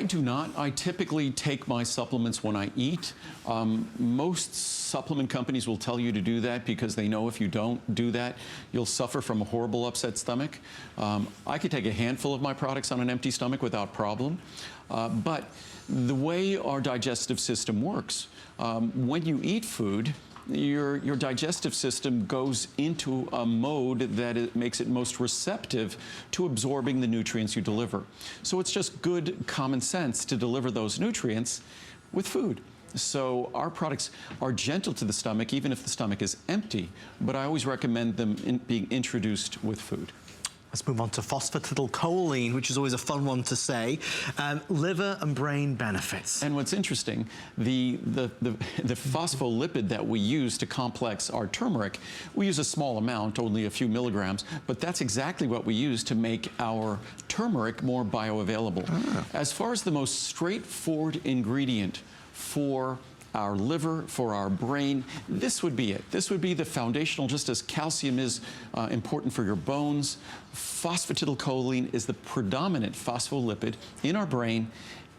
I do not. I typically take my supplements when I eat. Most supplement companies will tell you to do that because they know if you don't do that, you'll suffer from a horrible upset stomach. I could take a handful of my products on an empty stomach without problem. But the way our digestive system works, when you eat food, your digestive system goes into a mode that makes it most receptive to absorbing the nutrients you deliver. So it's just good common sense to deliver those nutrients with food. So our products are gentle to the stomach, even if the stomach is empty, but I always recommend them being introduced with food. Let's move on to phosphatidylcholine, which is always a fun one to say. Liver and brain benefits. And what's interesting, the phospholipid that we use to complex our turmeric, we use a small amount, only a few milligrams, but that's exactly what we use to make our turmeric more bioavailable. As far as the most straightforward ingredient for our liver, for our brain, this would be it. This would be the foundational, just as calcium is important for your bones. Phosphatidylcholine is the predominant phospholipid in our brain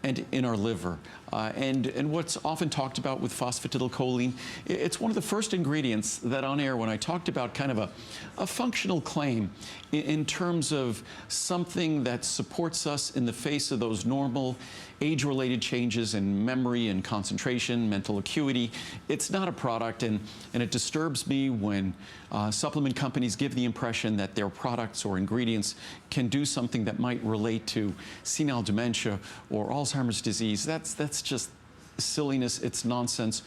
and in our liver. And what's often talked about with phosphatidylcholine, it's one of the first ingredients that on air, when I talked about kind of a functional claim in terms of something that supports us in the face of those normal age-related changes in memory and concentration, mental acuity. It's not a product, and it disturbs me when supplement companies give the impression that their products or ingredients can do something that might relate to senile dementia or Alzheimer's disease. That's just silliness, it's nonsense.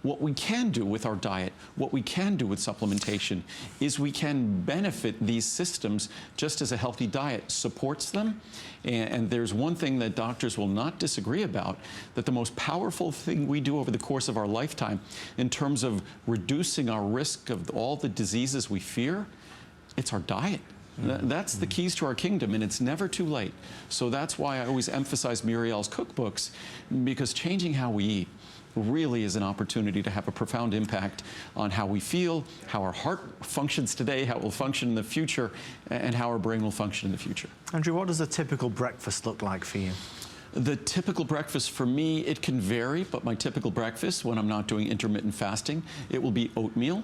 What we can do with our diet, what we can do with supplementation, is we can benefit these systems just as a healthy diet supports them. And there's one thing that doctors will not disagree about, that the most powerful thing we do over the course of our lifetime in terms of reducing our risk of all the diseases we fear, it's our diet. That's the keys to our kingdom, and it's never too late. So that's why I always emphasize Muriel's cookbooks, because changing how we eat really is an opportunity to have a profound impact on how we feel, how our heart functions today, how it will function in the future, and how our brain will function in the future. Andrew, what does a typical breakfast look like for you? The typical breakfast for me, it can vary, but my typical breakfast, when I'm not doing intermittent fasting, it will be oatmeal,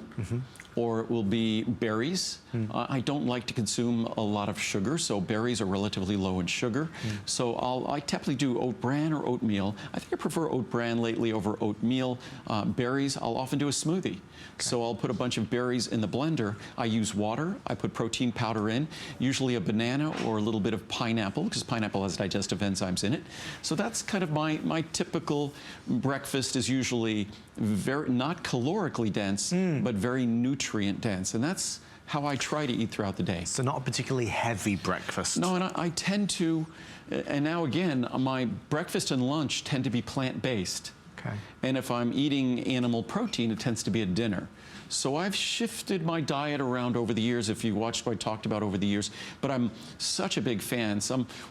or it will be berries. I don't like to consume a lot of sugar, so berries are relatively low in sugar. So I typically do oat bran or oatmeal. I think I prefer oat bran lately over oatmeal. Berries, I'll often do a smoothie. So I'll put a bunch of berries in the blender. I use water. I put protein powder in, usually a banana or a little bit of pineapple, because pineapple has digestive enzymes in it. So that's kind of my typical breakfast, is usually not calorically dense, but very nutrient dense. And that's how I try to eat throughout the day. So not a particularly heavy breakfast? No, and I tend to, and now again, my breakfast and lunch tend to be plant-based. Okay. And if I'm eating animal protein, it tends to be at dinner. So I've shifted my diet around over the years, if you watched what I talked about over the years, but I'm such a big fan.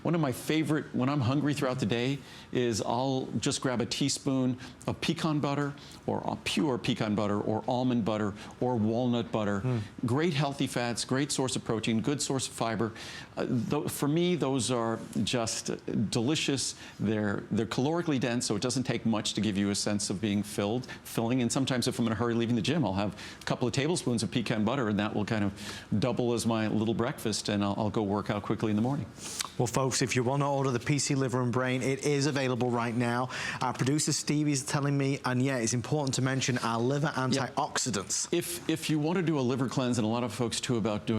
One of my favorite, when I'm hungry throughout the day, is I'll just grab a teaspoon of pecan butter, or pure pecan butter, or almond butter, or walnut butter. Great healthy fats, great source of protein, good source of fiber. For me, those are just delicious. They're calorically dense, so it doesn't take much to give you a sense of being filling. And sometimes if I'm in a hurry leaving the gym, I'll have a couple of tablespoons of pecan butter, and that will kind of double as my little breakfast, and I'll go work out quickly in the morning. Well, folks, if you want to order the PC Liver and Brain, it is available right now. Our producer Steve is telling me, and yeah, it's important to mention our liver antioxidants. If you want to do a liver cleanse, and a lot of folks too about doing